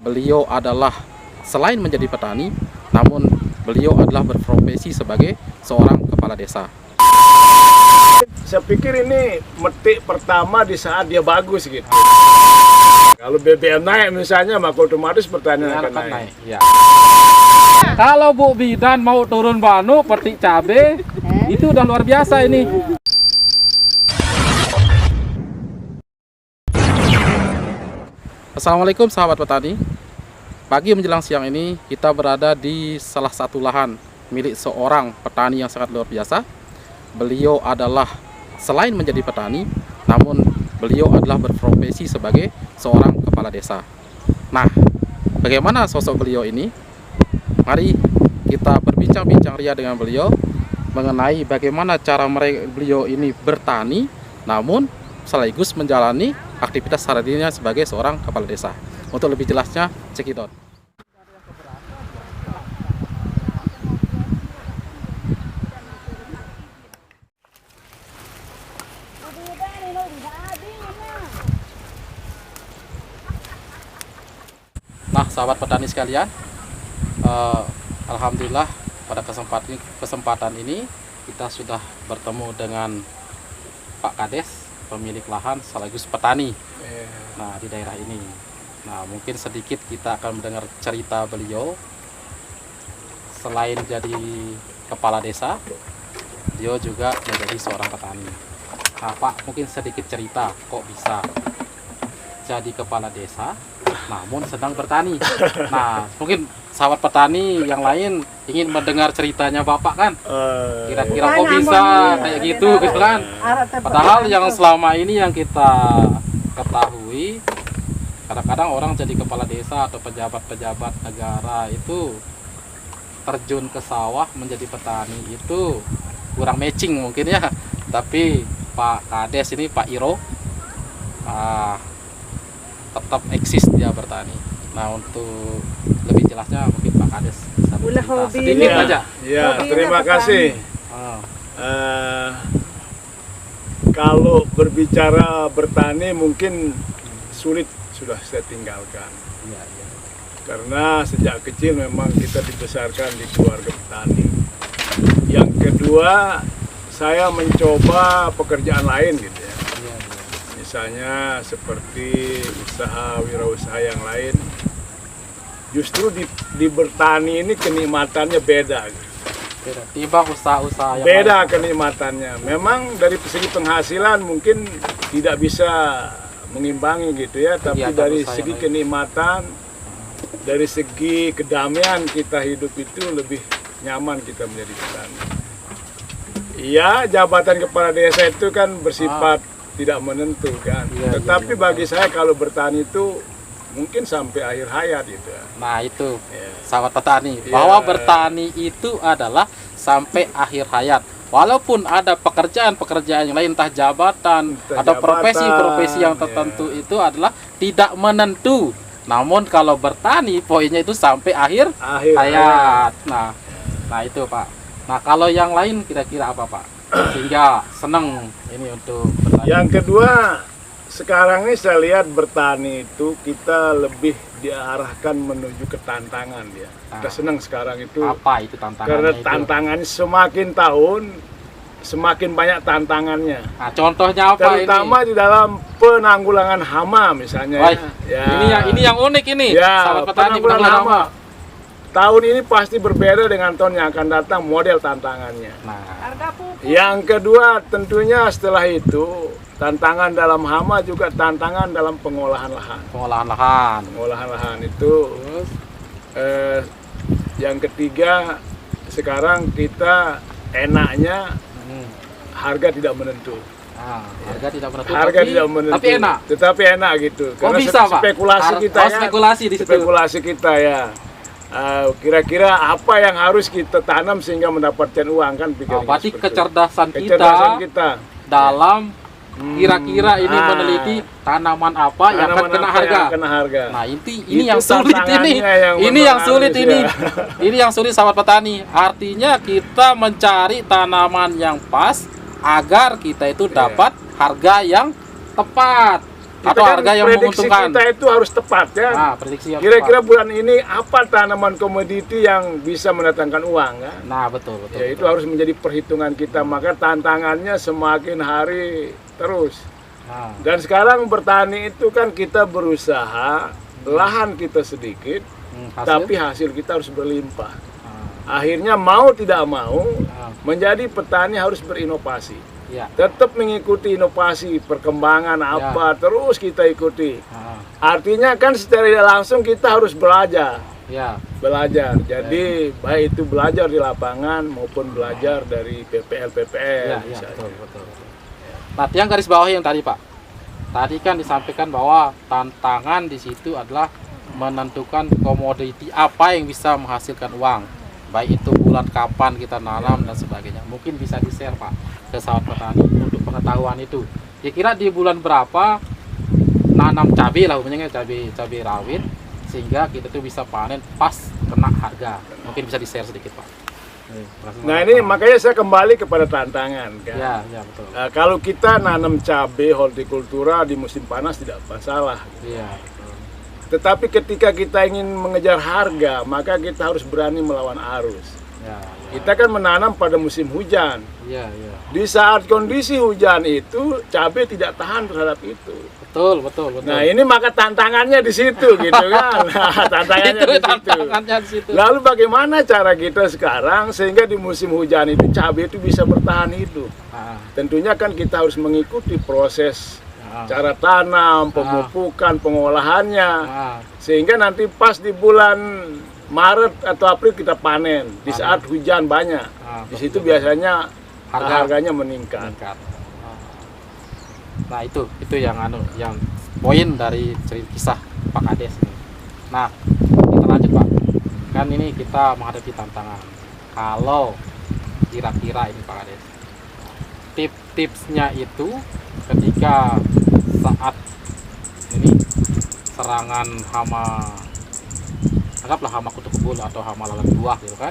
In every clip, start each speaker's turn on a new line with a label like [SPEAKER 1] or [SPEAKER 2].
[SPEAKER 1] Beliau adalah selain menjadi petani, namun beliau adalah berprofesi sebagai seorang kepala desa.
[SPEAKER 2] Saya pikir ini metik pertama di saat dia bagus gitu. Kalau BBM naik misalnya, maka otomatis pertanian akan naik.
[SPEAKER 1] Ya. Kalau Bu Bidan mau turun banu petik cabe, itu udah luar biasa ini. Assalamualaikum sahabat petani. Pagi menjelang siang ini kita berada di salah satu lahan milik seorang petani yang sangat luar biasa. Beliau adalah selain menjadi petani, namun beliau adalah berprofesi sebagai seorang kepala desa. Nah, bagaimana sosok beliau ini? Mari kita berbincang-bincang ria dengan beliau mengenai bagaimana cara beliau ini bertani, namun sekaligus menjalani aktivitas sehari-harinya sebagai seorang kepala desa. Untuk lebih jelasnya, cekidot. Nah, sahabat petani sekalian, alhamdulillah pada kesempatan ini kita sudah bertemu dengan Pak Kades, pemilik lahan sekaligus petani. Nah, di daerah ini. Nah, mungkin sedikit kita akan mendengar cerita beliau. Selain jadi kepala desa, dia juga menjadi seorang petani. Nah, Pak, mungkin sedikit cerita kok bisa jadi kepala desa namun sedang bertani. Nah, mungkin sahabat petani yang lain ingin mendengar ceritanya Bapak kan? Kira-kira kok bisa kayak gitu kan? Padahal yang selama ini yang kita ketahui, kadang-kadang orang jadi kepala desa atau pejabat-pejabat negara itu terjun ke sawah menjadi petani itu kurang matching mungkin ya. Tapi Pak Kades ini, Pak Iro, tetap eksis dia bertani. Nah, untuk lebih jelasnya mungkin Pak Kades bisa bercerita sedikit aja.
[SPEAKER 2] Ya, terima kasih. Kalau berbicara bertani mungkin sulit sudah saya tinggalkan.
[SPEAKER 1] Ya.
[SPEAKER 2] Karena sejak kecil memang kita dibesarkan di keluarga petani. Yang kedua, saya mencoba pekerjaan lain gitu ya. Misalnya seperti usaha wirausaha yang lain. Justru di bertani ini kenikmatannya beda.
[SPEAKER 1] Tiba usaha-usaha yang
[SPEAKER 2] beda
[SPEAKER 1] lain.
[SPEAKER 2] Kenikmatannya. Memang dari segi penghasilan mungkin tidak bisa mengimbangi gitu ya, tapi dari segi kenikmatan, dari segi kedamaian kita hidup itu lebih nyaman kita menjadi petani. Iya, jabatan kepala desa itu kan bersifat tidak menentu kan. Tetapi bagi saya kalau bertani itu mungkin sampai akhir hayat gitu.
[SPEAKER 1] Nah, itu sahabat petani, bahwa bertani itu adalah sampai akhir hayat. Walaupun ada pekerjaan-pekerjaan yang lain, entah jabatan atau profesi-profesi yang tertentu itu adalah tidak menentu. Namun kalau bertani poinnya itu sampai akhir hayat. Nah itu Pak. Nah, kalau yang lain kira-kira apa Pak? Sehingga senang ini untuk bertani.
[SPEAKER 2] Yang kedua, sekarang ini saya lihat bertani itu kita lebih diarahkan menuju ke tantangan ya. Kita senang sekarang itu.
[SPEAKER 1] Apa itu tantangannya?
[SPEAKER 2] Karena tantangannya semakin tahun semakin banyak tantangannya.
[SPEAKER 1] Nah, contohnya apa?
[SPEAKER 2] Terutama di dalam penanggulangan hama misalnya.
[SPEAKER 1] Ini yang unik ini.
[SPEAKER 2] Ya, penanggulangan hama. Tahun ini pasti berbeda dengan tahun yang akan datang model tantangannya. Yang kedua tentunya setelah itu tantangan dalam hama juga tantangan dalam pengolahan lahan. Pengolahan lahan itu. Yang ketiga sekarang kita enaknya harga tidak menentu. Harga tidak menentu.
[SPEAKER 1] Tapi enak.
[SPEAKER 2] Tetapi enak gitu.
[SPEAKER 1] Karena
[SPEAKER 2] bisa, spekulasi Pak? Kita
[SPEAKER 1] spekulasi di situ.
[SPEAKER 2] Spekulasi kita ya. Kira-kira apa yang harus kita tanam sehingga mendapatkan uang kan?
[SPEAKER 1] Berarti kecerdasan kita dalam kira-kira ini meneliti tanaman apa yang akan kena harga. Nah, ini yang sulit ini. Ini yang sulit ini. Ini yang sulit sahabat petani. Artinya kita mencari tanaman yang pas agar kita itu dapat harga yang tepat. atau harga yang
[SPEAKER 2] prediksi
[SPEAKER 1] menguntungkan.
[SPEAKER 2] Kita itu harus tepat ya.
[SPEAKER 1] Nah, prediksi yang
[SPEAKER 2] Kira-kira
[SPEAKER 1] tepat.
[SPEAKER 2] bulan ini apa tanaman komoditi yang bisa mendatangkan uang kan?
[SPEAKER 1] Nah, betul.
[SPEAKER 2] Ya itu harus menjadi perhitungan kita. Maka tantangannya semakin hari terus.
[SPEAKER 1] Nah,
[SPEAKER 2] Dan sekarang bertani itu kan kita berusaha, lahan kita sedikit, tapi hasil kita harus berlimpah. Akhirnya mau tidak mau menjadi petani harus berinovasi.
[SPEAKER 1] Ya.
[SPEAKER 2] Tetap mengikuti inovasi, perkembangan apa, terus kita ikuti. Artinya kan secara tidak langsung kita harus belajar.
[SPEAKER 1] Ya.
[SPEAKER 2] Belajar. Jadi baik itu belajar di lapangan maupun belajar dari PPL.
[SPEAKER 1] Ya, betul. Nah, yang garis bawah yang tadi Pak. Tadi kan disampaikan bahwa tantangan di situ adalah menentukan komoditi apa yang bisa menghasilkan uang. Baik itu bulan kapan kita nanam dan sebagainya. Mungkin bisa di-share Pak ke sahabat petani untuk pengetahuan itu. Kira-kira di bulan berapa nanam cabai lah, umumnya cabai rawit, sehingga kita tuh bisa panen pas kena harga. Mungkin bisa di-share sedikit Pak.
[SPEAKER 2] Nah ini makanya saya kembali kepada tantangan kan.
[SPEAKER 1] Ya betul.
[SPEAKER 2] Kalau kita nanam cabai hortikultura di musim panas tidak masalah.
[SPEAKER 1] Iya.
[SPEAKER 2] Tetapi ketika kita ingin mengejar harga, maka kita harus berani melawan arus.
[SPEAKER 1] Ya.
[SPEAKER 2] Kita kan menanam pada musim hujan.
[SPEAKER 1] Iya.
[SPEAKER 2] Di saat kondisi hujan itu, cabai tidak tahan terhadap itu.
[SPEAKER 1] Betul.
[SPEAKER 2] Nah ini maka tantangannya di situ gitu kan. Nah, tantangannya di situ. Lalu bagaimana cara kita sekarang sehingga di musim hujan itu cabai itu bisa bertahan hidup? Tentunya kan kita harus mengikuti proses cara tanam, pemupukan, pengolahannya, sehingga nanti pas di bulan Maret atau April kita panen di saat hujan banyak. Di situ biasanya harganya meningkat.
[SPEAKER 1] Nah itu yang poin dari cerita kisah Pak Kades ini. Nah kita lanjut Pak. Kan ini kita menghadapi tantangan. Kalau kira-kira ini Pak Kades, tips-tipsnya itu ketika saat ini serangan hama, anggaplah hama kutu kebul atau hama lalat buah gitu kan,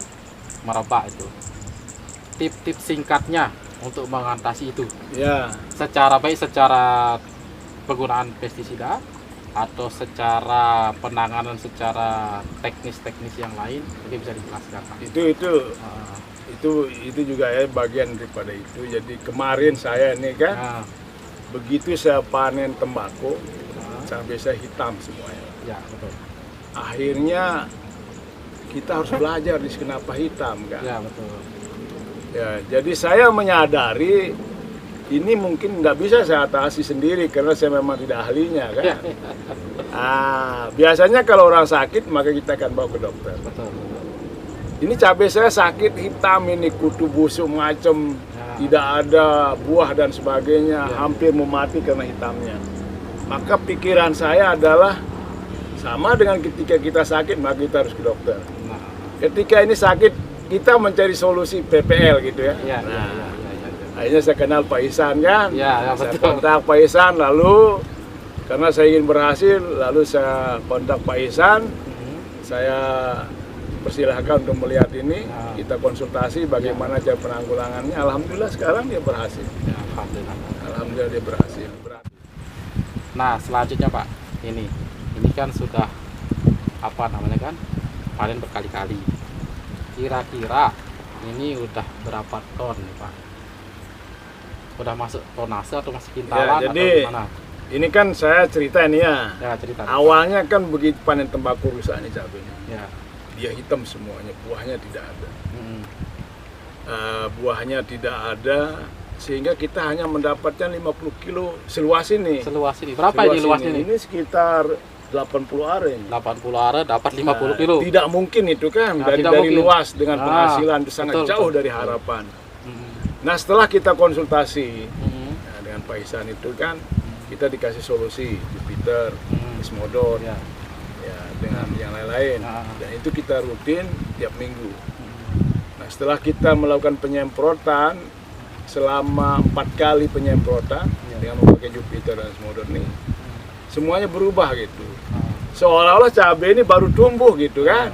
[SPEAKER 1] merebak itu. Tips-tips singkatnya untuk mengatasi itu.
[SPEAKER 2] Ya.
[SPEAKER 1] Secara penggunaan pestisida atau secara penanganan secara teknis-teknis yang lain, mungkin bisa dijelaskan Pak.
[SPEAKER 2] Itu juga ya bagian daripada itu. Jadi kemarin saya ini kan begitu saya panen tembakau, cabai saya hitam semuanya.
[SPEAKER 1] Ya, betul.
[SPEAKER 2] Akhirnya kita harus belajar di kenapa hitam kan.
[SPEAKER 1] Ya, betul.
[SPEAKER 2] Ya, jadi saya menyadari ini mungkin nggak bisa saya atasi sendiri karena saya memang tidak ahlinya kan. Biasanya kalau orang sakit maka kita akan bawa ke dokter.
[SPEAKER 1] Betul.
[SPEAKER 2] Ini cabai saya sakit hitam ini, kutu busuk macam, tidak ada buah dan sebagainya, hampir mau mati karena hitamnya. Maka pikiran saya adalah sama dengan ketika kita sakit maka kita harus ke dokter. Ketika ini sakit kita mencari solusi PPL gitu ya. Akhirnya saya kenal Pak Ihsan kan. Saya kontak Pak Ihsan, lalu karena saya ingin berhasil, lalu saya kontak Pak Ihsan. Saya persilahkan untuk melihat ini, kita konsultasi bagaimana cara penanggulangannya. Alhamdulillah sekarang dia berhasil. Alhamdulillah dia berhasil.
[SPEAKER 1] Nah selanjutnya Pak, ini kan sudah panen berkali-kali. Kira-kira ini udah berapa ton nih Pak? Udah masuk tonase atau masih kintalan
[SPEAKER 2] jadi,
[SPEAKER 1] atau gimana?
[SPEAKER 2] Ini kan saya cerita ini ya.
[SPEAKER 1] Cerita.
[SPEAKER 2] Awalnya kan begitu panen tembakau rusak nih cabainya.
[SPEAKER 1] Ya.
[SPEAKER 2] Dia hitam semuanya, buahnya tidak ada. Buahnya tidak ada, sehingga kita hanya mendapatkan 50 kilo seluas ini.
[SPEAKER 1] Berapa ini luas ini?
[SPEAKER 2] Ini sekitar 80 are.
[SPEAKER 1] 80 are dapat 50 kilo.
[SPEAKER 2] Tidak mungkin itu kan, dari luas dengan penghasilan itu sangat jauh dari harapan. Nah setelah kita konsultasi dengan Pak Ihsan itu kan, kita dikasih solusi Jupiter, Ismodon, dengan yang lain-lain, dan itu kita rutin tiap minggu. Nah setelah kita melakukan penyemprotan selama 4 kali penyemprotan dengan memakai Jupiter dan Ismodon ini, semuanya berubah gitu. Seolah-olah cabai ini baru tumbuh gitu kan.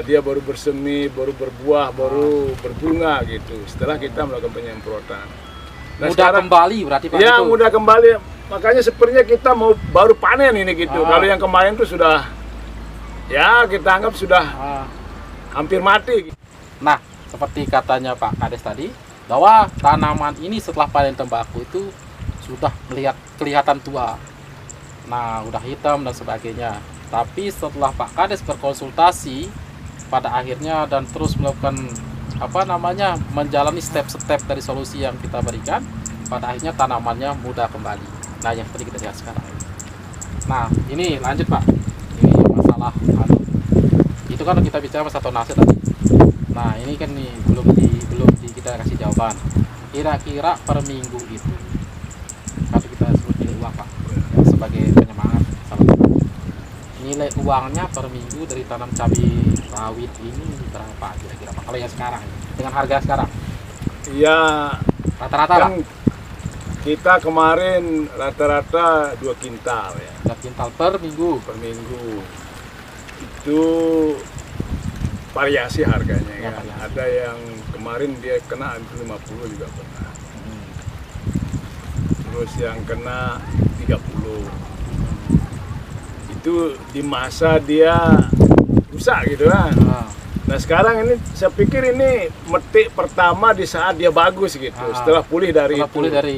[SPEAKER 2] Dia baru bersemi, baru berbuah, baru berbunga gitu. Setelah kita melakukan penyemprotan.
[SPEAKER 1] Nah, mudah kembali berarti Pak?
[SPEAKER 2] Ya, mudah kembali. makanya sepertinya kita mau baru panen ini gitu. Kalau yang kemarin tuh sudah, ya kita anggap sudah hampir mati.
[SPEAKER 1] Nah, seperti katanya Pak Kades tadi, bahwa tanaman ini setelah panen tembakau itu sudah kelihatan tua. Nah, udah hitam dan sebagainya. Tapi setelah Pak Kades berkonsultasi pada akhirnya dan terus melakukan menjalani step-step dari solusi yang kita berikan, pada akhirnya tanamannya mudah kembali. Nah, yang seperti kita lihat sekarang. Nah, ini lanjut Pak. Ini masalah itu kan kita bicara masalah tonase tadi. Nah, ini kan nih belum kita kasih jawaban. Kira-kira per minggu itu kalau kita sebut nilai uang Pak, sebagai penyemangat salah satu. Nilai uangnya per minggu dari tanam cabai rawit ini berapa kira-kira Pak? Kalau yang sekarang dengan harga sekarang?
[SPEAKER 2] Ya
[SPEAKER 1] rata-rata
[SPEAKER 2] kan kita kemarin rata-rata 2 kintal ya.
[SPEAKER 1] 2 kintal per minggu.
[SPEAKER 2] Per minggu. Itu variasi harganya ya. Variasi. Ada yang kemarin dia kena 50 juga pernah. Terus yang kena 30. Itu di masa dia rusak gitu kan. Nah sekarang ini saya pikir ini metik pertama di saat dia bagus gitu. Setelah pulih dari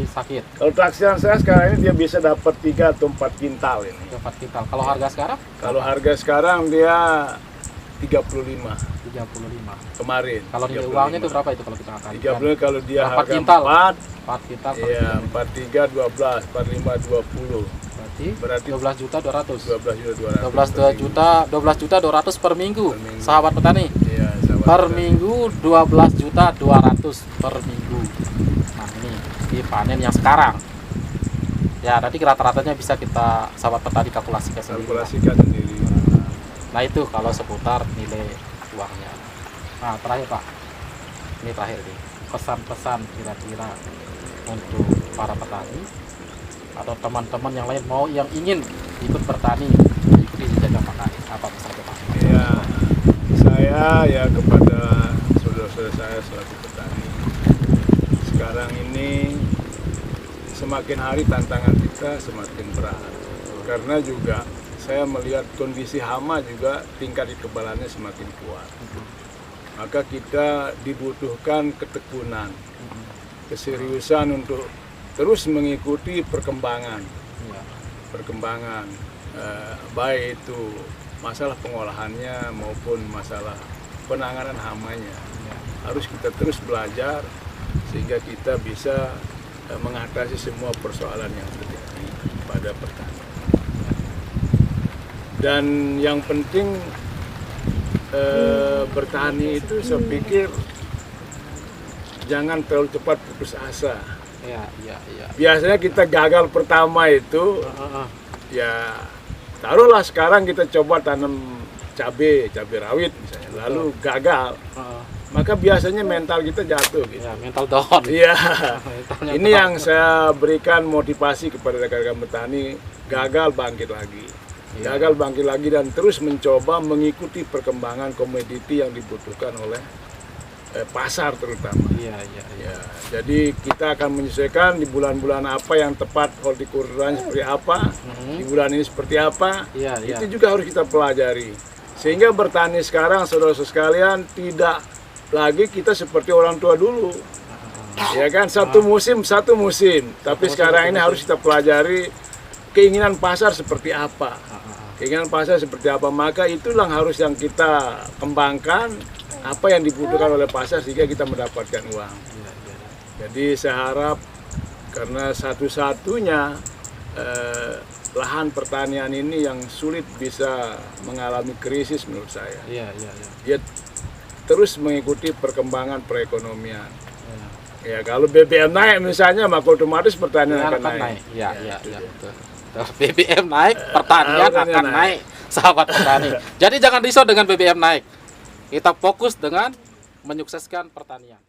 [SPEAKER 1] sakit.
[SPEAKER 2] Kalau taksiran saya sekarang ini dia bisa dapat 3 atau 4 kintal ini.
[SPEAKER 1] 4 kintal. Kalau harga sekarang?
[SPEAKER 2] Kalau harga sekarang dia 35 kemarin.
[SPEAKER 1] Kalau nilai uangnya itu berapa itu kalau kita akan?
[SPEAKER 2] 30 kalau dia
[SPEAKER 1] berapa
[SPEAKER 2] harga
[SPEAKER 1] kintal?
[SPEAKER 2] 4
[SPEAKER 1] kintal.
[SPEAKER 2] Iya, 43 12, 45 20. Berarti
[SPEAKER 1] 12 juta 200.
[SPEAKER 2] 12 juta
[SPEAKER 1] 200 per minggu. Sahabat petani.
[SPEAKER 2] Iya,
[SPEAKER 1] per minggu 12 juta 200 per minggu. Nah, ini di panen yang sekarang. Ya, nanti rata-ratanya bisa kita sahabat petani kalkulasikan sendiri. Nah, itu kalau seputar nilai uangnya. Nah, terakhir Pak. Ini terakhir nih. Pesan-pesan kira-kira untuk para petani atau teman-teman yang lain yang ingin ikut bertani, ikuti jejak Pak Kades. Apa pesan Pak?
[SPEAKER 2] Ya, saya ya kepada saudara-saudara saya selaku petani. Sekarang ini semakin hari tantangan kita semakin berat. Karena juga saya melihat kondisi hama juga tingkat kekebalannya semakin kuat. Maka kita dibutuhkan ketekunan, keseriusan untuk terus mengikuti perkembangan, baik itu masalah pengolahannya maupun masalah penanganan hamanya. Harus kita terus belajar sehingga kita bisa mengatasi semua persoalan yang terjadi pada petani. Dan yang penting bertani itu saya pikir jangan terlalu cepat putus asa.
[SPEAKER 1] Ya.
[SPEAKER 2] Biasanya kita gagal pertama itu, ya taruhlah sekarang kita coba tanam cabai rawit misalnya, lalu gagal, maka biasanya mental kita jatuh gitu.
[SPEAKER 1] Ya, mental down.
[SPEAKER 2] Iya. Ini yang saya berikan motivasi kepada rekan-rekan petani, gagal bangkit lagi. Dan terus mencoba mengikuti perkembangan komoditi yang dibutuhkan oleh pasar terutama.
[SPEAKER 1] Iya.
[SPEAKER 2] Jadi kita akan menyesuaikan di bulan-bulan apa yang tepat hortikulturanya seperti apa, di bulan ini seperti apa. Itu juga harus kita pelajari. Sehingga bertani sekarang saudara-saudara sekalian tidak lagi kita seperti orang tua dulu. Ya kan, satu musim. Tapi sekarang ini harus kita pelajari keinginan pasar seperti apa. Maka itulah harus yang kita kembangkan, apa yang dibutuhkan oleh pasar sehingga kita mendapatkan uang. Jadi saya harap karena satu-satunya lahan pertanian ini yang sulit bisa mengalami krisis menurut saya. Dia terus mengikuti perkembangan perekonomian. Ya, kalau BBM naik misalnya, maka otomatis pertanian akan naik.
[SPEAKER 1] Iya, betul. BBM naik, pertanian akan naik, sahabat petani. Jadi jangan risau dengan BBM naik. Kita fokus dengan menyukseskan pertanian.